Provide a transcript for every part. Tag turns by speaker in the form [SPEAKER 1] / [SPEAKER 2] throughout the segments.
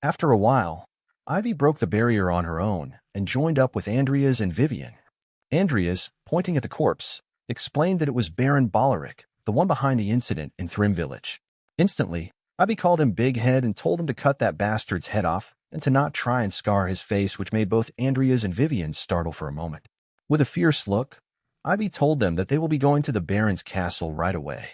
[SPEAKER 1] After a while, Ivy broke the barrier on her own and joined up with Andrias and Viviane. Andrias, pointing at the corpse, explained that it was Baron Bollorick, the one behind the incident in Thrim village. Instantly, Ivy called him Big Head and told him to cut that bastard's head off and to not try and scar his face, which made both Andrias and Viviane startle for a moment. With a fierce look, Ivy told them that they will be going to the Baron's castle right away.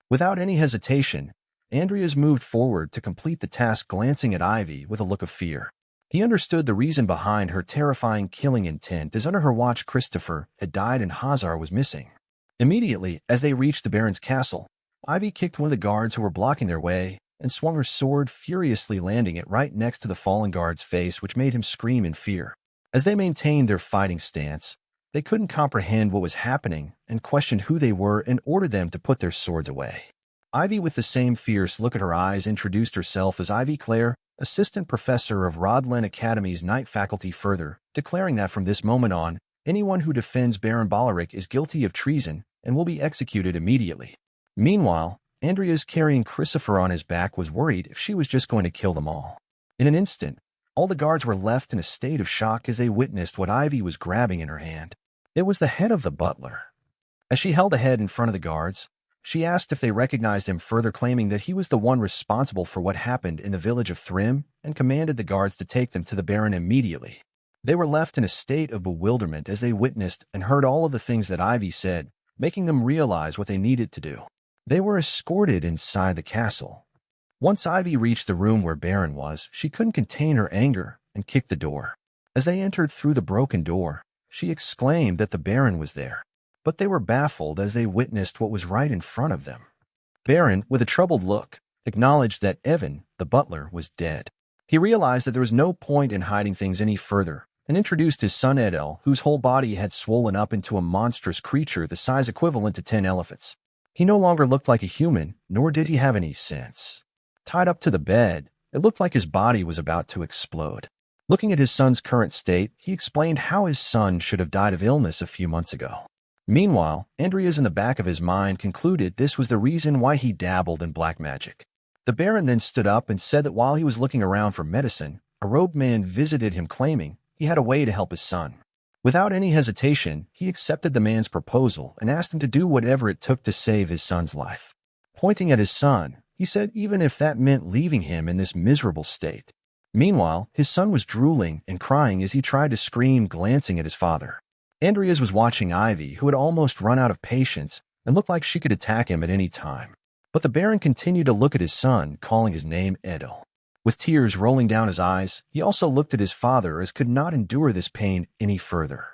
[SPEAKER 1] Without any hesitation, Andrias moved forward to complete the task, glancing at Ivy with a look of fear. He understood the reason behind her terrifying killing intent, as under her watch Christopher had died and Hazar was missing. Immediately, as they reached the Baron's castle, Ivy kicked one of the guards who were blocking their way and swung her sword, furiously landing it right next to the fallen guard's face, which made him scream in fear. As they maintained their fighting stance, they couldn't comprehend what was happening and questioned who they were and ordered them to put their swords away. Ivy, with the same fierce look at her eyes, introduced herself as Ivy Clare, assistant professor of Rodlen Academy's night faculty, further declaring that from this moment on, anyone who defends Baron Bollorick is guilty of treason and will be executed immediately. Meanwhile, Andrias, carrying Christopher on his back, was worried if she was just going to kill them all. In an instant, all the guards were left in a state of shock as they witnessed what Ivy was grabbing in her hand. It was the head of the butler. As she held the head in front of the guards, she asked if they recognized him, further claiming that he was the one responsible for what happened in the village of Thrim, and commanded the guards to take them to the Baron immediately. They were left in a state of bewilderment as they witnessed and heard all of the things that Ivy said, making them realize what they needed to do. They were escorted inside the castle. Once Ivy reached the room where Baron was, she couldn't contain her anger and kicked the door. As they entered through the broken door, she exclaimed that the Baron was there, but they were baffled as they witnessed what was right in front of them. Baron, with a troubled look, acknowledged that Evan, the butler, was dead. He realized that there was no point in hiding things any further and introduced his son Edel, whose whole body had swollen up into a monstrous creature the size equivalent to 10 elephants. He no longer looked like a human, nor did he have any sense. Tied up to the bed, it looked like his body was about to explode. Looking at his son's current state, he explained how his son should have died of illness a few months ago. Meanwhile, Andrias, in the back of his mind, concluded this was the reason why he dabbled in black magic. The Baron then stood up and said that while he was looking around for medicine, a robed man visited him, claiming he had a way to help his son. Without any hesitation, he accepted the man's proposal and asked him to do whatever it took to save his son's life. Pointing at his son, he said even if that meant leaving him in this miserable state. Meanwhile, his son was drooling and crying as he tried to scream, glancing at his father. Andrias was watching Ivy, who had almost run out of patience and looked like she could attack him at any time. But the Baron continued to look at his son, calling his name Edel. With tears rolling down his eyes, he also looked at his father, as could not endure this pain any further.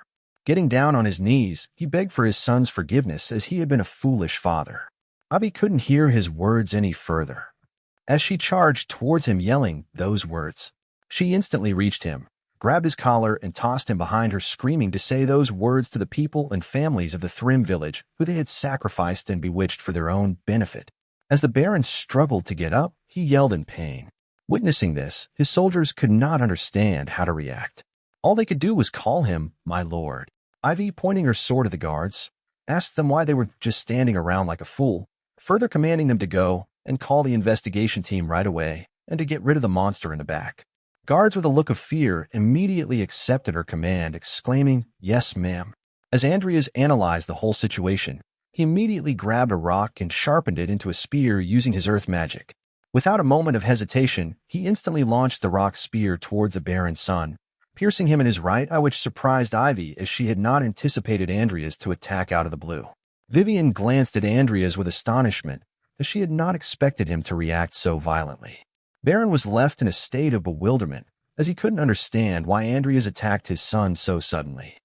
[SPEAKER 1] Getting down on his knees, he begged for his son's forgiveness, as he had been a foolish father. Ivy couldn't hear his words any further. As she charged towards him yelling those words, she instantly reached him, grabbed his collar, and tossed him behind her, screaming to say those words to the people and families of the Thrim village who they had sacrificed and bewitched for their own benefit. As the Baron struggled to get up, he yelled in pain. Witnessing this, his soldiers could not understand how to react. All they could do was call him "my lord." Ivy, pointing her sword at the guards, asked them why they were just standing around like a fool, further commanding them to go and call the investigation team right away and to get rid of the monster in the back. Guards, with a look of fear, immediately accepted her command, exclaiming, "Yes, ma'am." As Andrias analyzed the whole situation, he immediately grabbed a rock and sharpened it into a spear using his earth magic. Without a moment of hesitation, he instantly launched the rock spear towards the Baron's son, piercing him in his right eye, which surprised Ivy, as she had not anticipated Andrias to attack out of the blue. Viviane glanced at Andrias with astonishment, as she had not expected him to react so violently. Baron was left in a state of bewilderment, as he couldn't understand why Andrias attacked his son so suddenly.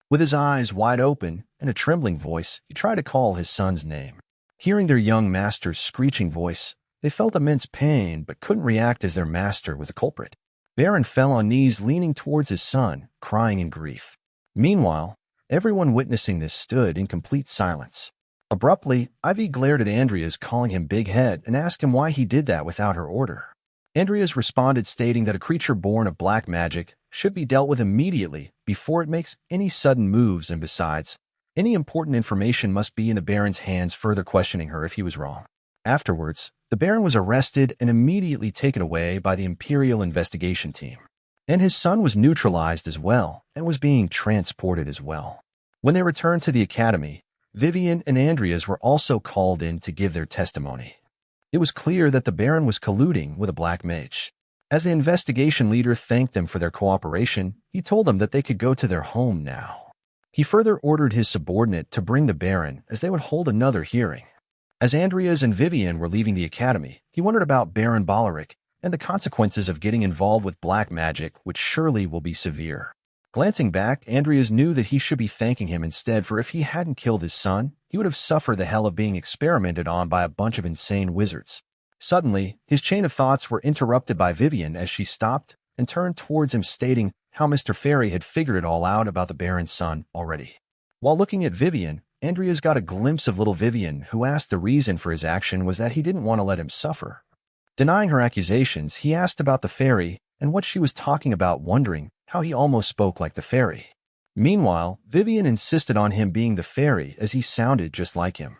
[SPEAKER 1] With his eyes wide open and a trembling voice, he tried to call his son's name. Hearing their young master's screeching voice, they felt immense pain but couldn't react, as their master was the culprit. Baron fell on knees, leaning towards his son, crying in grief. Meanwhile, everyone witnessing this stood in complete silence. Abruptly, Ivy glared at Andrias, calling him Big Head, and asked him why he did that without her order. Andrias responded, stating that a creature born of black magic should be dealt with immediately before it makes any sudden moves, and besides, any important information must be in the Baron's hands, further questioning her if he was wrong. Afterwards, the Baron was arrested and immediately taken away by the Imperial investigation team. And his son was neutralized as well and was being transported as well. When they returned to the academy, Viviane and Andrias were also called in to give their testimony. It was clear that the Baron was colluding with a black mage. As the investigation leader thanked them for their cooperation, he told them that they could go to their home now. He further ordered his subordinate to bring the Baron as they would hold another hearing. As Andrias and Viviane were leaving the academy, he wondered about Baron Bollorick and the consequences of getting involved with black magic, which surely will be severe. Glancing back, Andrias knew that he should be thanking him instead, for if he hadn't killed his son, he would have suffered the hell of being experimented on by a bunch of insane wizards. Suddenly, his chain of thoughts were interrupted by Viviane as she stopped and turned towards him, stating how Mr. Fairy had figured it all out about the Baron's son already. While looking at Viviane, Andrias got a glimpse of little Viviane, who asked the reason for his action was that he didn't want to let him suffer. Denying her accusations, he asked about the fairy and what she was talking about, wondering how he almost spoke like the fairy. Meanwhile, Viviane insisted on him being the fairy as he sounded just like him.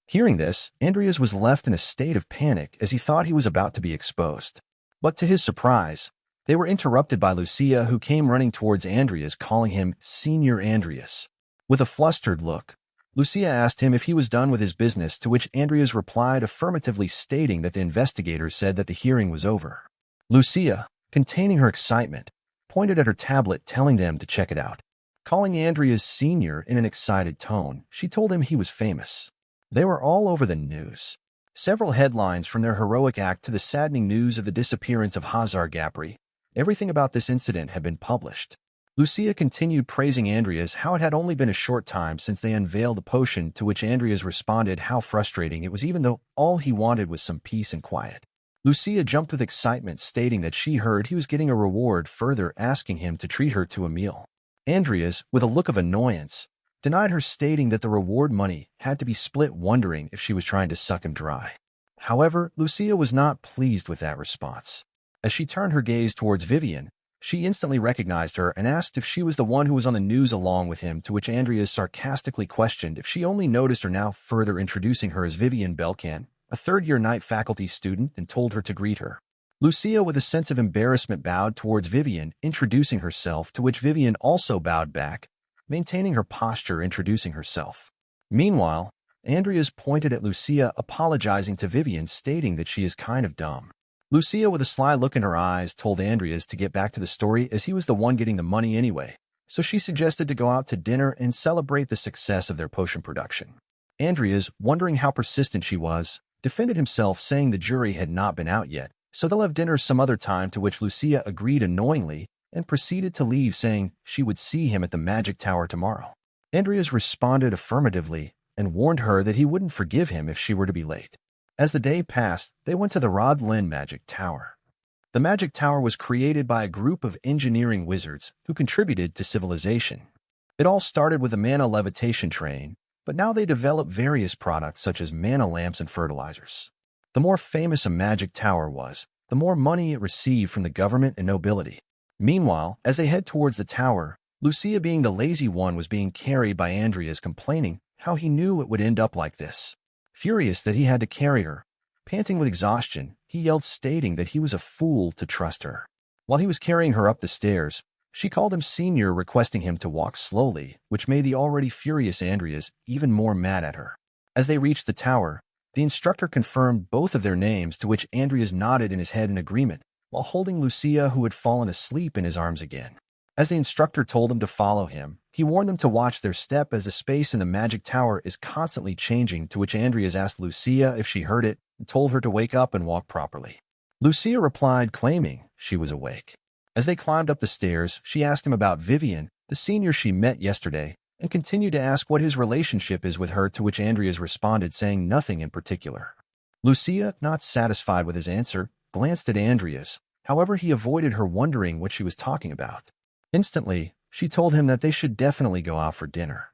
[SPEAKER 1] Hearing this, Andrias was left in a state of panic as he thought he was about to be exposed. But to his surprise, they were interrupted by Lucia, who came running towards Andrias, calling him Senior Andrias. With a flustered look, Lucia asked him if he was done with his business, to which Andrias replied affirmatively, stating that the investigators said that the hearing was over. Lucia, containing her excitement, pointed at her tablet, telling them to check it out. Calling Andrias Senior in an excited tone, she told him he was famous. They were all over the news. Several headlines, from their heroic act to the saddening news of the disappearance of Hazar Gapri. Everything about this incident had been published. Lucia continued praising Andrias, how it had only been a short time since they unveiled the potion, to which Andrias responded how frustrating it was, even though all he wanted was some peace and quiet. Lucia jumped with excitement, stating that she heard he was getting a reward, further asking him to treat her to a meal. Andrias, with a look of annoyance, denied her, stating that the reward money had to be split, wondering if she was trying to suck him dry. However, Lucia was not pleased with that response. As she turned her gaze towards Viviane, she instantly recognized her and asked if she was the one who was on the news along with him, to which Andrias sarcastically questioned if she only noticed her, now further introducing her as Viviane Belcan, a third-year night faculty student, and told her to greet her. Lucia, with a sense of embarrassment, bowed towards Viviane, introducing herself, to which Viviane also bowed back, maintaining her posture, introducing herself. Meanwhile, Andrias pointed at Lucia, apologizing to Viviane, stating that she is kind of dumb. Lucia, with a sly look in her eyes, told Andrias to get back to the story as he was the one getting the money anyway, so she suggested to go out to dinner and celebrate the success of their potion production. Andrias, wondering how persistent she was, defended himself, saying the jury had not been out yet, so they'll have dinner some other time, to which Lucia agreed annoyingly and proceeded to leave, saying she would see him at the Magic Tower tomorrow. Andrias responded affirmatively and warned her that he wouldn't forgive him if she were to be late. As the day passed, they went to the Rodlen Magic Tower. The Magic Tower was created by a group of engineering wizards who contributed to civilization. It all started with a mana levitation train, but now they develop various products such as mana lamps and fertilizers. The more famous a magic tower was, the more money it received from the government and nobility. Meanwhile, as they head towards the tower, Lucia, being the lazy one, was being carried by Andrias, complaining how he knew it would end up like this. Furious that he had to carry her, panting with exhaustion, he yelled, stating that he was a fool to trust her. While he was carrying her up the stairs, she called him Senior, requesting him to walk slowly, which made the already furious Andrias even more mad at her. As they reached the tower, the instructor confirmed both of their names, to which Andrias nodded in his head in agreement, while holding Lucia, who had fallen asleep, in his arms again. As the instructor told them to follow him, he warned them to watch their step as the space in the magic tower is constantly changing, to which Andrias asked Lucia if she heard it and told her to wake up and walk properly. Lucia replied, claiming she was awake. As they climbed up the stairs, she asked him about Viviane, the senior she met yesterday, and continued to ask what his relationship is with her, to which Andrias responded, saying nothing in particular. Lucia, not satisfied with his answer, glanced at Andrias. However, he avoided her, wondering what she was talking about. Instantly, she told him that they should definitely go out for dinner.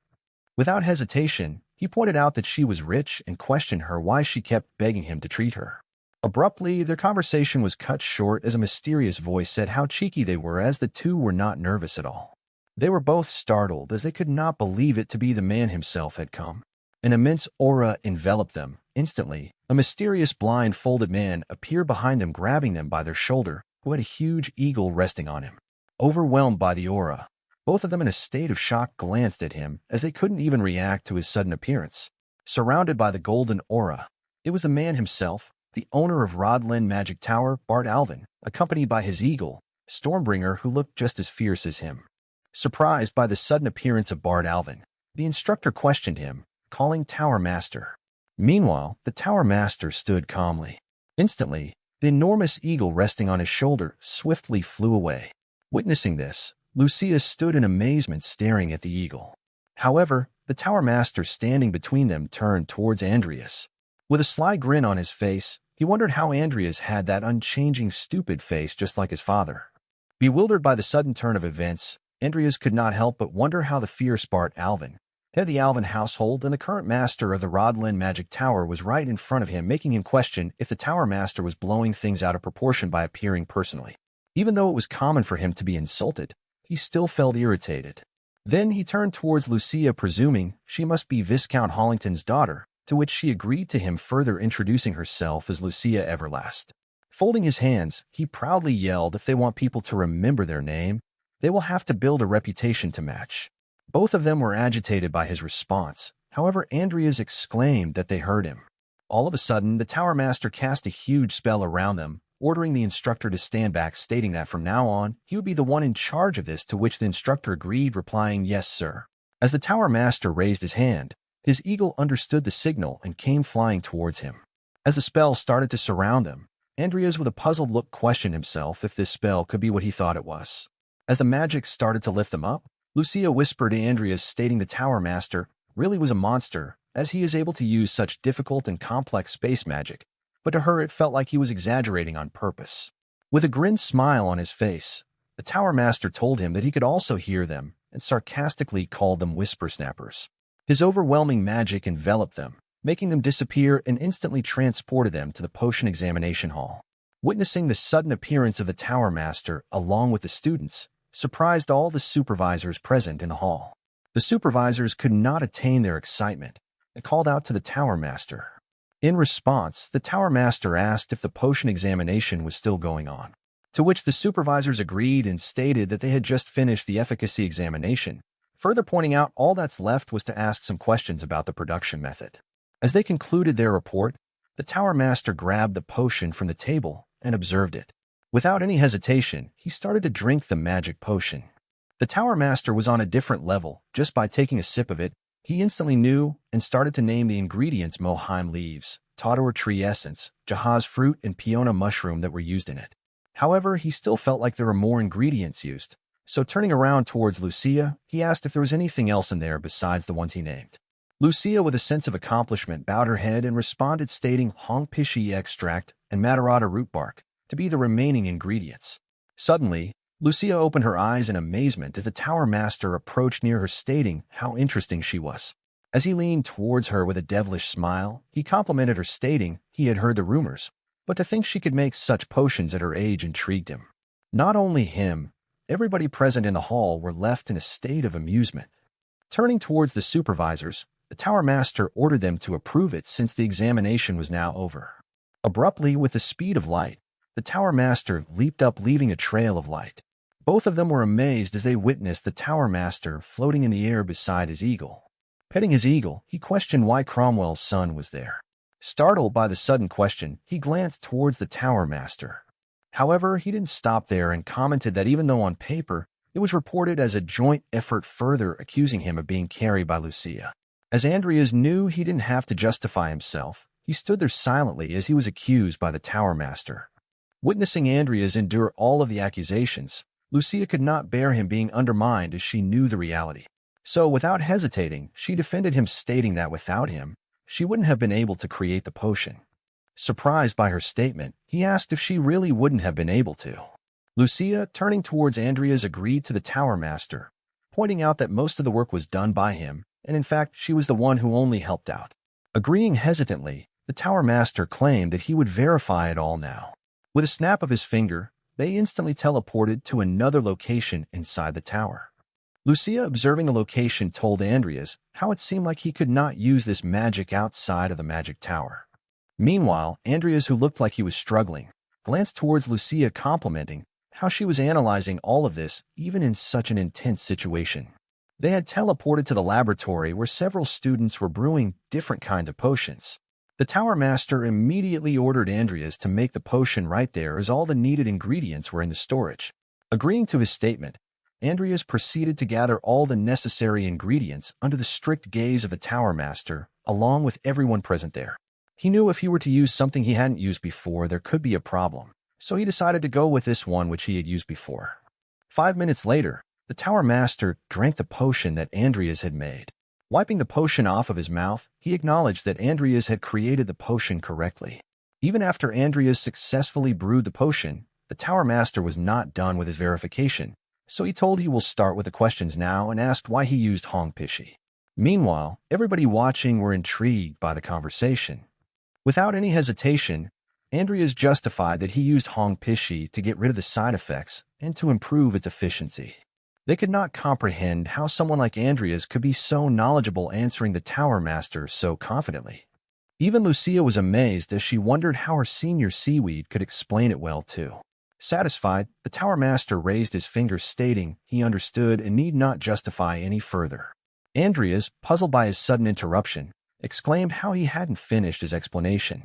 [SPEAKER 1] Without hesitation, he pointed out that she was rich and questioned her why she kept begging him to treat her. Abruptly, their conversation was cut short as a mysterious voice said how cheeky they were, as the two were not nervous at all. They were both startled, as they could not believe it to be the man himself had come. An immense aura enveloped them. Instantly, a A mysterious blindfolded man appeared behind them, grabbing them by their shoulder, who had a huge eagle resting on him. Overwhelmed by the aura, both of them in a state of shock glanced at him as they couldn't even react to his sudden appearance. Surrounded by the golden aura, it was the man himself, the owner of Rodlen Magic Tower, Bart Alven, accompanied by his eagle, Stormbringer, who looked just as fierce as him. Surprised by the sudden appearance of Bart Alven, the instructor questioned him, calling Tower Master. Meanwhile, the Tower Master stood calmly. Instantly, the enormous eagle resting on his shoulder swiftly flew away. Witnessing this, Lucia stood in amazement staring at the eagle. However, the Tower Master standing between them turned towards Andrias. With a sly grin on his face, he wondered how Andrias had that unchanging, stupid face just like his father. Bewildered by the sudden turn of events, Andrias could not help but wonder how the fierce Bart Alven, head of the Alven household and the current master of the Rodlen Magic Tower, was right in front of him, making him question if the Tower Master was blowing things out of proportion by appearing personally. Even though it was common for him to be insulted, he still felt irritated. Then he turned towards Lucia, presuming she must be Viscount Hollington's daughter, to which she agreed to him, further introducing herself as Lucia Everlast. Folding his hands, he proudly yelled, if they want people to remember their name, they will have to build a reputation to match. Both of them were agitated by his response. However, Andrias exclaimed that they heard him. All of a sudden, the Tower Master cast a huge spell around them, ordering the instructor to stand back, stating that from now on, he would be the one in charge of this, to which the instructor agreed, replying, "Yes, sir." As the Tower Master raised his hand, his eagle understood the signal and came flying towards him. As the spell started to surround them, Andrias, with a puzzled look, questioned himself if this spell could be what he thought it was. As the magic started to lift them up, Lucia whispered to Andrias, stating the Tower Master really was a monster, as he is able to use such difficult and complex space magic, but to her it felt like he was exaggerating on purpose. With a grim smile on his face, the Tower Master told him that he could also hear them and sarcastically called them whisper snappers. His overwhelming magic enveloped them, making them disappear, and instantly transported them to the potion examination hall. Witnessing the sudden appearance of the Tower Master along with the students surprised all the supervisors present in the hall. The supervisors could not attain their excitement and called out to the Tower Master. In response, the Tower Master asked if the potion examination was still going on, to which the supervisors agreed and stated that they had just finished the efficacy examination, further pointing out all that's left was to ask some questions about the production method. As they concluded their report, the Tower Master grabbed the potion from the table and observed it. Without any hesitation, he started to drink the magic potion. The Tower Master was on a different level. Just by taking a sip of it, he instantly knew and started to name the ingredients: Moheim leaves, Tador tree essence, Jahaz fruit, and Peona mushroom that were used in it. However, he still felt like there were more ingredients used, so turning around towards Lucia, he asked if there was anything else in there besides the ones he named. Lucia, with a sense of accomplishment, bowed her head and responded, stating Hong Pishi extract and Matarata root bark to be the remaining ingredients. Suddenly, Lucia opened her eyes in amazement as the Tower Master approached near her, stating how interesting she was. As he leaned towards her with a devilish smile, he complimented her, stating he had heard the rumors, but to think she could make such potions at her age intrigued him. Not only him, everybody present in the hall were left in a state of amusement. Turning towards the supervisors, the Tower Master ordered them to approve it since the examination was now over. Abruptly, with the speed of light, the Tower Master leaped up, leaving a trail of light. Both of them were amazed as they witnessed the Tower Master floating in the air beside his eagle. Petting his eagle, he questioned why Cromwell's son was there. Startled by the sudden question, he glanced towards the Tower Master. However, he didn't stop there and commented that even though on paper it was reported as a joint effort, further accusing him of being carried by Lucia. As Andrias knew he didn't have to justify himself, he stood there silently as he was accused by the Tower Master. Witnessing Andrias endure all of the accusations, Lucia could not bear him being undermined, as she knew the reality. So, without hesitating, she defended him, stating that without him, she wouldn't have been able to create the potion. Surprised by her statement, he asked if she really wouldn't have been able to. Lucia, turning towards Andrias, agreed to the Tower Master, pointing out that most of the work was done by him, and in fact she was the one who only helped out. Agreeing hesitantly, the Tower Master claimed that he would verify it all now. With a snap of his finger, they instantly teleported to another location inside the tower. Lucia, observing the location, told Andrias how it seemed like he could not use this magic outside of the magic tower. Meanwhile, Andrias, who looked like he was struggling, glanced towards Lucia, complimenting how she was analyzing all of this, even in such an intense situation. They had teleported to the laboratory where several students were brewing different kinds of potions. The Tower Master immediately ordered Andrias to make the potion right there, as all the needed ingredients were in the storage. Agreeing to his statement, Andrias proceeded to gather all the necessary ingredients under the strict gaze of the Tower Master, along with everyone present there. He knew if he were to use something he hadn't used before, there could be a problem, so he decided to go with this one which he had used before. 5 minutes later, the Tower Master drank the potion that Andrias had made. Wiping the potion off of his mouth, he acknowledged that Andrias had created the potion correctly. Even after Andrias successfully brewed the potion, the Tower Master was not done with his verification, so he told he will start with the questions now and asked why he used Hong-Pishi. Meanwhile, everybody watching were intrigued by the conversation. Without any hesitation, Andrias justified that he used Hong-Pishi to get rid of the side effects and to improve its efficiency. They could not comprehend how someone like Andrias could be so knowledgeable, answering the Tower Master so confidently. Even Lucia was amazed as she wondered how her senior seaweed could explain it well too. Satisfied, the Tower Master raised his finger, stating he understood and need not justify any further. Andrias, puzzled by his sudden interruption, exclaimed how he hadn't finished his explanation.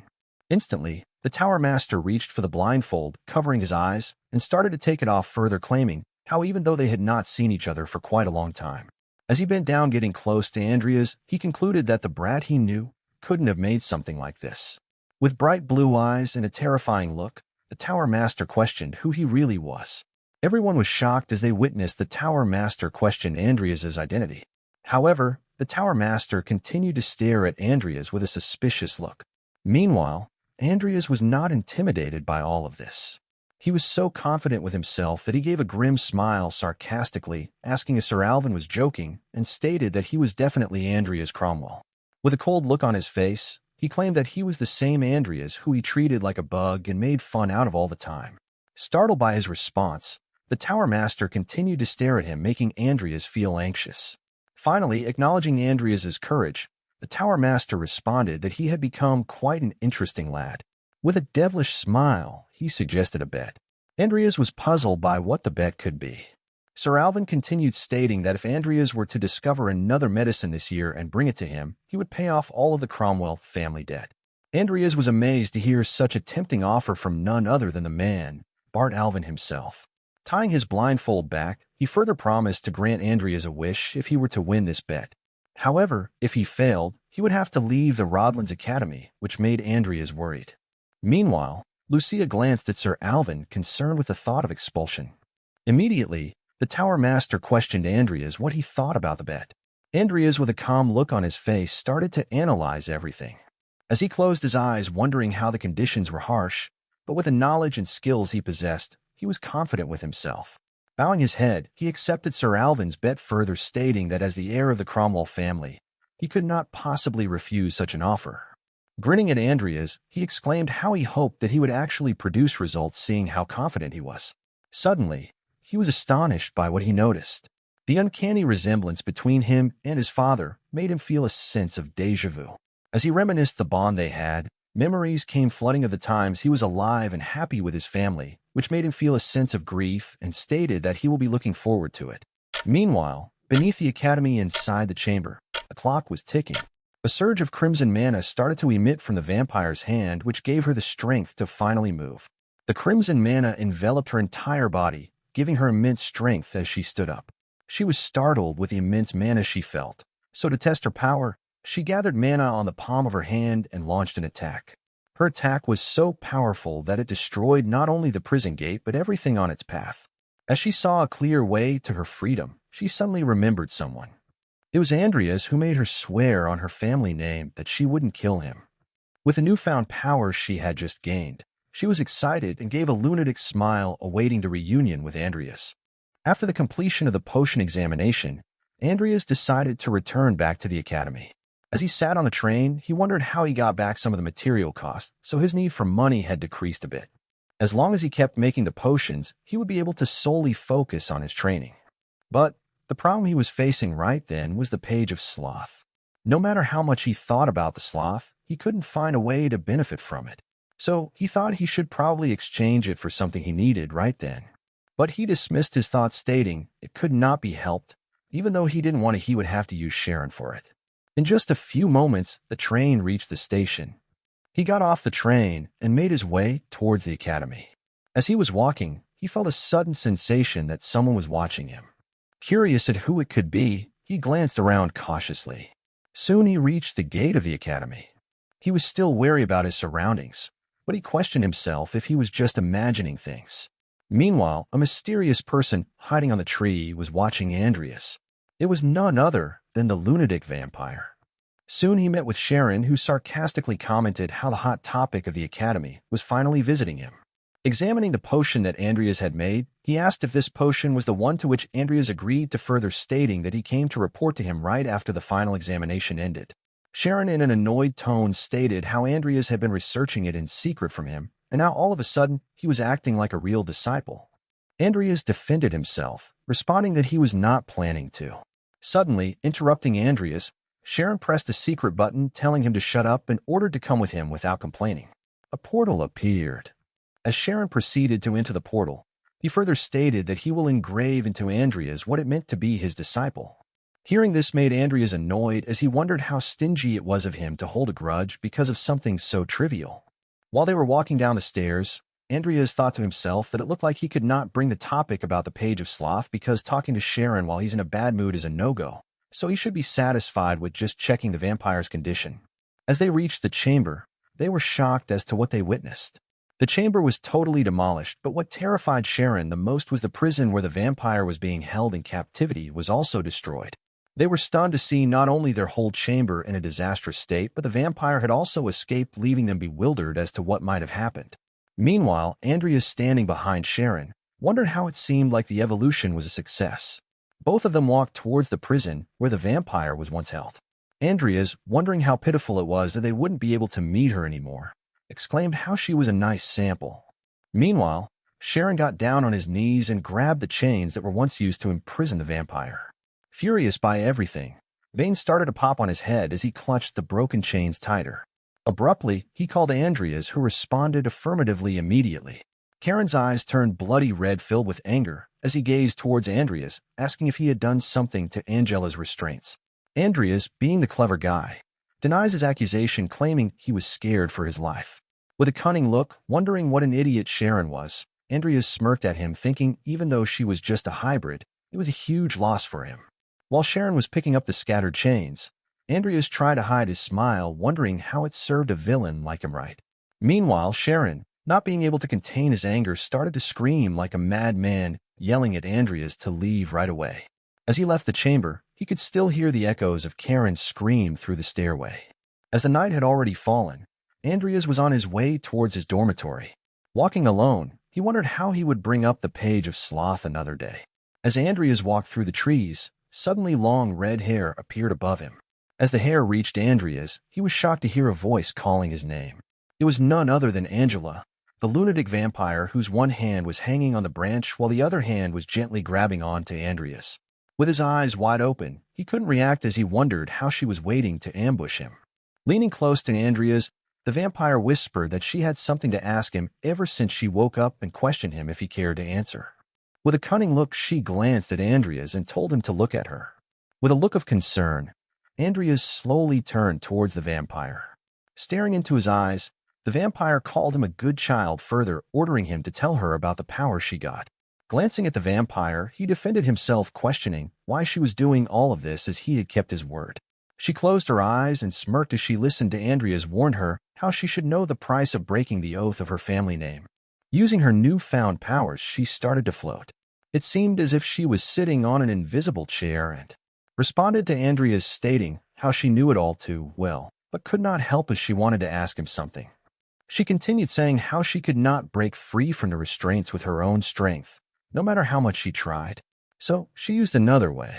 [SPEAKER 1] Instantly, the Tower Master reached for the blindfold, covering his eyes, and started to take it off further, claiming how even though they had not seen each other for quite a long time. As he bent down, getting close to Andrias, he concluded that the brat he knew couldn't have made something like this. With bright blue eyes and a terrifying look, the Tower Master questioned who he really was. Everyone was shocked as they witnessed the Tower Master question Andrias's identity. However, the Tower Master continued to stare at Andrias with a suspicious look. Meanwhile, Andrias was not intimidated by all of this. He was so confident with himself that he gave a grim smile sarcastically, asking if Sir Alven was joking, and stated that he was definitely Andrias Cromwell. With a cold look on his face, he claimed that he was the same Andrias who he treated like a bug and made fun out of all the time. Startled by his response, the Tower Master continued to stare at him, making Andrias feel anxious. Finally, acknowledging Andrias's courage, the Tower Master responded that he had become quite an interesting lad. With a devilish smile, he suggested a bet. Andrias was puzzled by what the bet could be. Sir Alven continued, stating that if Andrias were to discover another medicine this year and bring it to him, he would pay off all of the Cromwell family debt. Andrias was amazed to hear such a tempting offer from none other than the man, Bart Alven himself. Tying his blindfold back, he further promised to grant Andrias a wish if he were to win this bet. However, if he failed, he would have to leave the Rodlen's Academy, which made Andrias worried. Meanwhile, Lucia glanced at Sir Alven, concerned with the thought of expulsion. Immediately, the Tower Master questioned Andrias what he thought about the bet. Andrias, with a calm look on his face, started to analyze everything. As he closed his eyes, wondering how the conditions were harsh, but with the knowledge and skills he possessed, he was confident with himself. Bowing his head, he accepted Sir Alven's bet, further stating that as the heir of the Cromwell family, he could not possibly refuse such an offer. Grinning at Andrias, he exclaimed how he hoped that he would actually produce results, seeing how confident he was. Suddenly, he was astonished by what he noticed. The uncanny resemblance between him and his father made him feel a sense of déjà vu. As he reminisced the bond they had, memories came flooding of the times he was alive and happy with his family, which made him feel a sense of grief and stated that he will be looking forward to it. Meanwhile, beneath the academy inside the chamber, a clock was ticking. A surge of crimson mana started to emit from the vampire's hand, which gave her the strength to finally move. The crimson mana enveloped her entire body, giving her immense strength as she stood up. She was startled with the immense mana she felt, so to test her power, she gathered mana on the palm of her hand and launched an attack. Her attack was so powerful that it destroyed not only the prison gate but everything on its path. As she saw a clear way to her freedom, she suddenly remembered someone. It was Andrias who made her swear on her family name that she wouldn't kill him. With the newfound powers she had just gained, she was excited and gave a lunatic smile, awaiting the reunion with Andrias. After the completion of the potion examination, Andrias decided to return back to the academy. As he sat on the train, he wondered how he got back some of the material costs, so his need for money had decreased a bit. As long as he kept making the potions, he would be able to solely focus on his training. But the problem he was facing right then was the Page of Sloth. No matter how much he thought about the sloth, he couldn't find a way to benefit from it. So he thought he should probably exchange it for something he needed right then. But he dismissed his thoughts, stating it could not be helped, even though he didn't want he would have to use Sharon for it. In just a few moments, the train reached the station. He got off the train and made his way towards the academy. As he was walking, he felt a sudden sensation that someone was watching him. Curious at who it could be, he glanced around cautiously. Soon he reached the gate of the academy. He was still wary about his surroundings, but he questioned himself if he was just imagining things. Meanwhile, a mysterious person hiding on the tree was watching Andrias. It was none other than the Lunatic Vampire. Soon he met with Sharon, who sarcastically commented how the hot topic of the academy was finally visiting him. Examining the potion that Andrias had made, he asked if this potion was the one to which Andrias agreed to, further stating that he came to report to him right after the final examination ended. Sharon, in an annoyed tone, stated how Andrias had been researching it in secret from him, and now all of a sudden he was acting like a real disciple. Andrias defended himself, responding that he was not planning to. Suddenly, interrupting Andrias, Sharon pressed a secret button telling him to shut up and ordered to come with him without complaining. A portal appeared. As Sharon proceeded to enter the portal, he further stated that he will engrave into Andrias what it meant to be his disciple. Hearing this made Andrias annoyed, as he wondered how stingy it was of him to hold a grudge because of something so trivial. While they were walking down the stairs, Andrias thought to himself that it looked like he could not bring the topic about the Page of Sloth because talking to Sharon while he's in a bad mood is a no-go, so he should be satisfied with just checking the vampire's condition. As they reached the chamber, they were shocked as to what they witnessed. The chamber was totally demolished, but what terrified Sharon the most was the prison where the vampire was being held in captivity was also destroyed. They were stunned to see not only their whole chamber in a disastrous state, but the vampire had also escaped, leaving them bewildered as to what might have happened. Meanwhile, Andrias, standing behind Sharon, wondered how it seemed like the evolution was a success. Both of them walked towards the prison where the vampire was once held. Andrias, wondering how pitiful it was that they wouldn't be able to meet her anymore, exclaimed how she was a nice sample. Meanwhile, Sharon got down on his knees and grabbed the chains that were once used to imprison the vampire. Furious by everything, veins started to pop on his head as he clutched the broken chains tighter. Abruptly, he called Andrias, who responded affirmatively immediately. Karen's eyes turned bloody red, filled with anger, as he gazed towards Andrias, asking if he had done something to Angela's restraints. Andrias, being the clever guy, denies his accusation, claiming he was scared for his life. With a cunning look, wondering what an idiot Sharon was, Andrias smirked at him, thinking even though she was just a hybrid, it was a huge loss for him. While Sharon was picking up the scattered chains, Andrias tried to hide his smile, wondering how it served a villain like him right. Meanwhile, Sharon, not being able to contain his anger, started to scream like a madman, yelling at Andrias to leave right away. As he left the chamber, he could still hear the echoes of Karen's scream through the stairway. As the night had already fallen, Andrias was on his way towards his dormitory. Walking alone, he wondered how he would bring up the Page of Sloth another day. As Andrias walked through the trees, suddenly long red hair appeared above him. As the hair reached Andrias, he was shocked to hear a voice calling his name. It was none other than Angela, the lunatic vampire whose one hand was hanging on the branch while the other hand was gently grabbing onto Andrias. With his eyes wide open, he couldn't react as he wondered how she was waiting to ambush him. Leaning close to Andrias, the vampire whispered that she had something to ask him ever since she woke up and questioned him if he cared to answer. With a cunning look, she glanced at Andrias and told him to look at her. With a look of concern, Andrias slowly turned towards the vampire. Staring into his eyes, the vampire called him a good child, further ordering him to tell her about the power she got. Glancing at the vampire, he defended himself, questioning why she was doing all of this as he had kept his word. She closed her eyes and smirked as she listened to Andrias warn her how she should know the price of breaking the oath of her family name. Using her newfound powers, she started to float. It seemed as if she was sitting on an invisible chair and responded to Andrias, stating how she knew it all too well, but could not help as she wanted to ask him something. She continued saying how she could not break free from the restraints with her own strength, no matter how much she tried. So she used another way.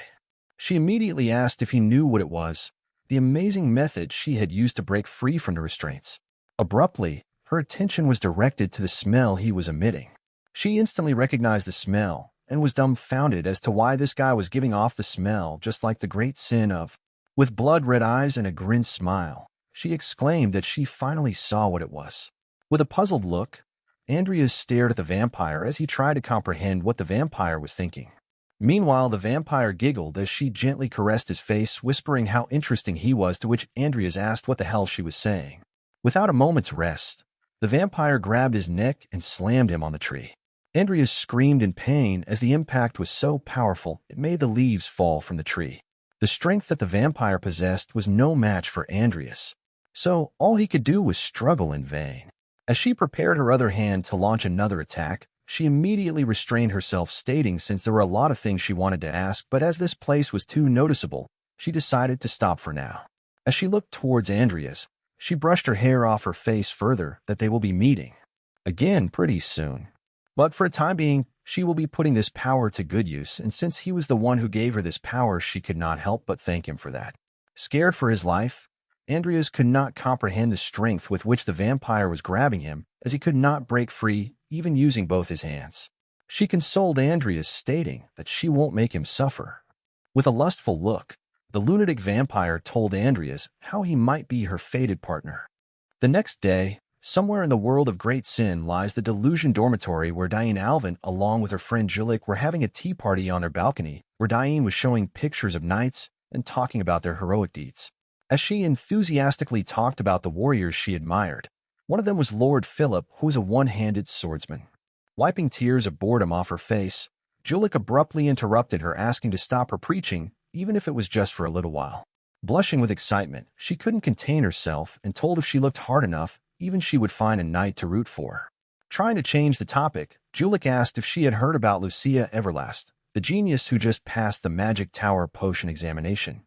[SPEAKER 1] She immediately asked if he knew what it was, the amazing method she had used to break free from the restraints. Abruptly, her attention was directed to the smell he was emitting. She instantly recognized the smell and was dumbfounded as to why this guy was giving off the smell just like the Great Sin of. With blood-red eyes and a grim smile, she exclaimed that she finally saw what it was. With a puzzled look, Andrias stared at the vampire as he tried to comprehend what the vampire was thinking. Meanwhile, the vampire giggled as she gently caressed his face, whispering how interesting he was, to which Andrias asked what the hell she was saying. Without a moment's rest, the vampire grabbed his neck and slammed him on the tree. Andrias screamed in pain as the impact was so powerful it made the leaves fall from the tree. The strength that the vampire possessed was no match for Andrias, so all he could do was struggle in vain. As she prepared her other hand to launch another attack, she immediately restrained herself, stating since there were a lot of things she wanted to ask, but as this place was too noticeable, she decided to stop for now. As she looked towards Andrias, she brushed her hair off her face further that they will be meeting again pretty soon. But for a time being, she will be putting this power to good use, and since he was the one who gave her this power, she could not help but thank him for that. Scared for his life, Andrias could not comprehend the strength with which the vampire was grabbing him, as he could not break free, even using both his hands. She consoled Andrias, stating that she won't make him suffer. With a lustful look, the lunatic vampire told Andrias how he might be her fated partner. The next day, somewhere in the world of Great Sin lies the Delusion dormitory, where Diene Alven, along with her friend Julik, were having a tea party on their balcony, where Diene was showing pictures of knights and talking about their heroic deeds. As she enthusiastically talked about the warriors she admired, one of them was Lord Philip, who was a one-handed swordsman. Wiping tears of boredom off her face, Julik abruptly interrupted her, asking to stop her preaching, even if it was just for a little while. Blushing with excitement, she couldn't contain herself and told if she looked hard enough, even she would find a knight to root for. Trying to change the topic, Julik asked if she had heard about Lucia Everlast, the genius who just passed the Magic Tower potion examination.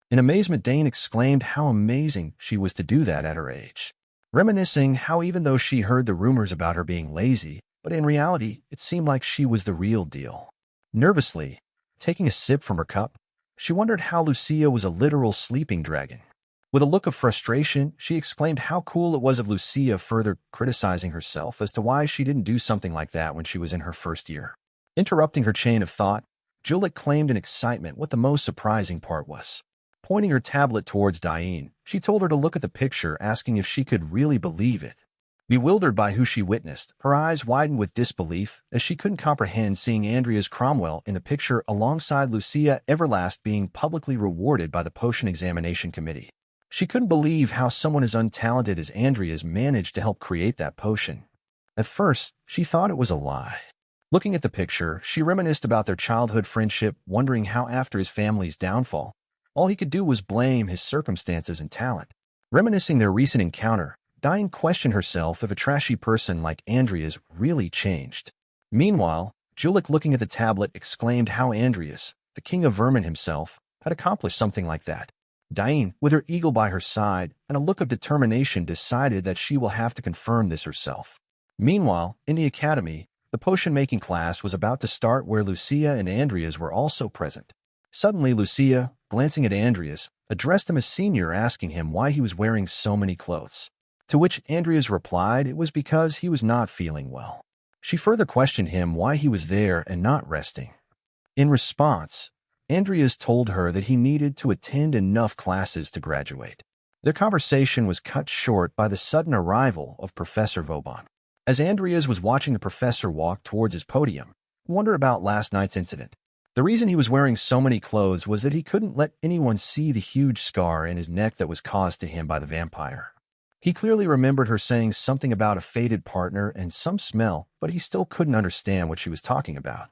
[SPEAKER 1] In amazement, Diene exclaimed how amazing she was to do that at her age, reminiscing how even though she heard the rumors about her being lazy, but in reality, it seemed like she was the real deal. Nervously, taking a sip from her cup, she wondered how Lucia was a literal sleeping dragon. With a look of frustration, she exclaimed how cool it was of Lucia, further criticizing herself as to why she didn't do something like that when she was in her first year. Interrupting her chain of thought, Julik claimed in excitement what the most surprising part was. Pointing her tablet towards Diene, she told her to look at the picture, asking if she could really believe it. Bewildered by who she witnessed, her eyes widened with disbelief as she couldn't comprehend seeing Andrias Cromwell in the picture alongside Lucia Everlast being publicly rewarded by the potion examination committee. She couldn't believe how someone as untalented as Andrias managed to help create that potion. At first, she thought it was a lie. Looking at the picture, she reminisced about their childhood friendship, wondering how after his family's downfall, all he could do was blame his circumstances and talent. Reminiscing their recent encounter, Diene questioned herself if a trashy person like Andrias really changed. Meanwhile, Julik, looking at the tablet, exclaimed how Andrias, the king of vermin himself, had accomplished something like that. Diene, with her eagle by her side and a look of determination, decided that she will have to confirm this herself. Meanwhile, in the academy, the potion-making class was about to start, where Lucia and Andrias were also present. Suddenly, Lucia, glancing at Andrias, addressed him as senior, asking him why he was wearing so many clothes. To which Andrias replied it was because he was not feeling well. She further questioned him why he was there and not resting. In response, Andrias told her that he needed to attend enough classes to graduate. Their conversation was cut short by the sudden arrival of Professor Vauban. As Andrias was watching the professor walk towards his podium, he wondered about last night's incident. The reason he was wearing so many clothes was that he couldn't let anyone see the huge scar in his neck that was caused to him by the vampire. He clearly remembered her saying something about a fated partner and some smell, but he still couldn't understand what she was talking about.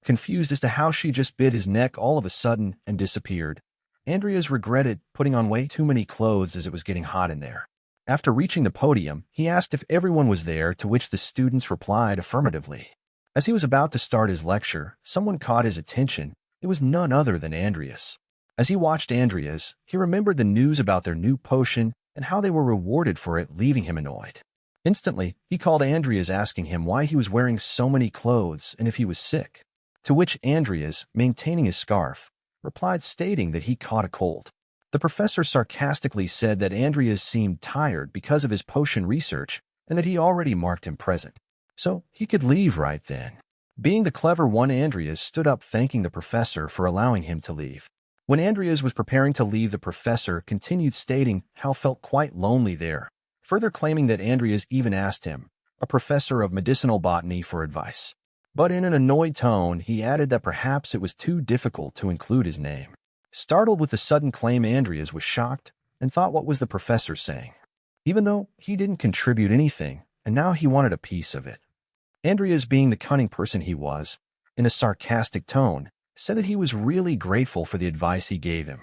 [SPEAKER 1] Confused as to how she just bit his neck all of a sudden and disappeared, Andrias regretted putting on way too many clothes as it was getting hot in there. After reaching the podium, he asked if everyone was there, to which the students replied affirmatively. As he was about to start his lecture, someone caught his attention. It was none other than Andrias. As he watched Andrias, he remembered the news about their new potion and how they were rewarded for it, leaving him annoyed. Instantly, he called Andrias, asking him why he was wearing so many clothes and if he was sick. To which Andrias, maintaining his scarf, replied, stating that he caught a cold. The professor sarcastically said that Andrias seemed tired because of his potion research and that he already marked him present, so he could leave right then. Being the clever one, Andrias stood up, thanking the professor for allowing him to leave. When Andrias was preparing to leave, the professor continued stating how felt quite lonely there, further claiming that Andrias even asked him, a professor of medicinal botany, for advice. But in an annoyed tone, he added that perhaps it was too difficult to include his name. Startled with the sudden claim, Andrias was shocked and thought, what was the professor saying? Even though he didn't contribute anything, and now he wanted a piece of it. Andrias, being the cunning person he was, in a sarcastic tone, said that he was really grateful for the advice he gave him,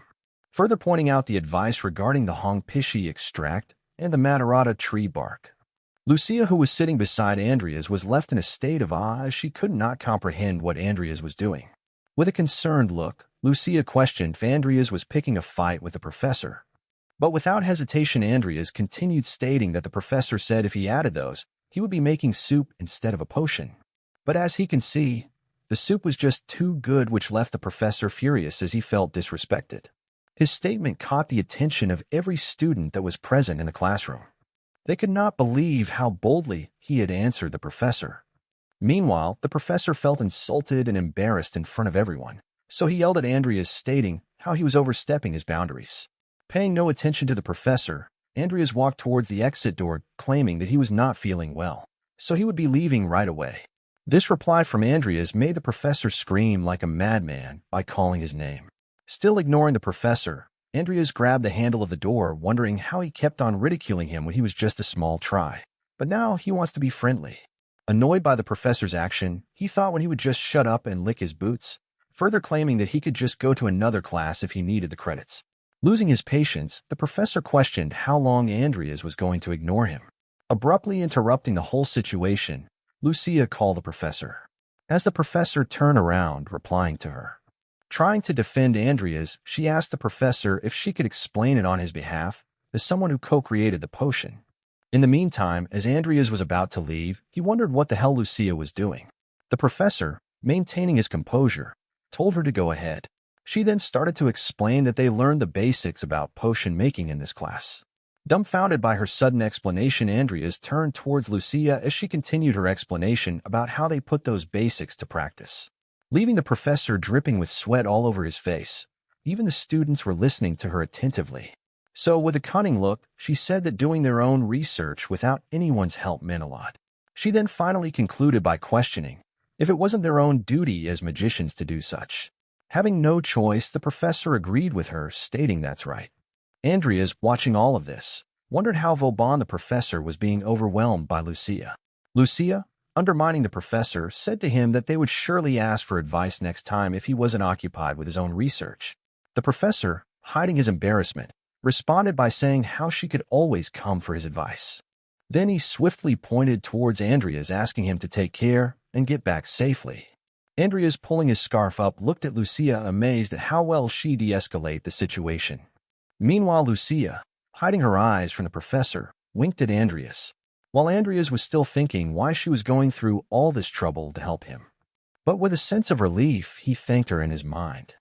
[SPEAKER 1] further pointing out the advice regarding the Hongpishi extract and the Matarata tree bark. Lucia, who was sitting beside Andrias, was left in a state of awe as she could not comprehend what Andrias was doing. With a concerned look, Lucia questioned if Andrias was picking a fight with the professor. But without hesitation, Andrias continued stating that the professor said if he added those, he would be making soup instead of a potion. But as he can see, the soup was just too good, which left the professor furious as he felt disrespected. His statement caught the attention of every student that was present in the classroom. They could not believe how boldly he had answered the professor. Meanwhile, the professor felt insulted and embarrassed in front of everyone, so he yelled at Andrias, stating how he was overstepping his boundaries. Paying no attention to the professor, Andrias walked towards the exit door, claiming that he was not feeling well, so he would be leaving right away. This reply from Andrias made the professor scream like a madman by calling his name. Still ignoring the professor, Andrias grabbed the handle of the door, wondering how he kept on ridiculing him when he was just a small try. But now he wants to be friendly. Annoyed by the professor's action, he thought when he would just shut up and lick his boots, further claiming that he could just go to another class if he needed the credits. Losing his patience, the professor questioned how long Andrias was going to ignore him. Abruptly interrupting the whole situation, Lucia called the professor. As the professor turned around, replying to her. Trying to defend Andrias, she asked the professor if she could explain it on his behalf, as someone who co-created the potion. In the meantime, as Andrias was about to leave, he wondered what the hell Lucia was doing. The professor, maintaining his composure, told her to go ahead. She then started to explain that they learned the basics about potion making in this class. Dumbfounded by her sudden explanation, Andrias turned towards Lucia as she continued her explanation about how they put those basics to practice. Leaving the professor dripping with sweat all over his face, even the students were listening to her attentively. So, with a cunning look, she said that doing their own research without anyone's help meant a lot. She then finally concluded by questioning if it wasn't their own duty as magicians to do such. Having no choice, the professor agreed with her, stating that's right. Andrias, watching all of this, wondered how Vauban, the professor, was being overwhelmed by Lucia. Lucia, undermining the professor, said to him that they would surely ask for advice next time if he wasn't occupied with his own research. The professor, hiding his embarrassment, responded by saying how she could always come for his advice. Then he swiftly pointed towards Andrias, asking him to take care and get back safely. Andrias, pulling his scarf up, looked at Lucia, amazed at how well she de-escalate the situation. Meanwhile, Lucia, hiding her eyes from the professor, winked at Andrias, while Andrias was still thinking why she was going through all this trouble to help him. But with a sense of relief, he thanked her in his mind.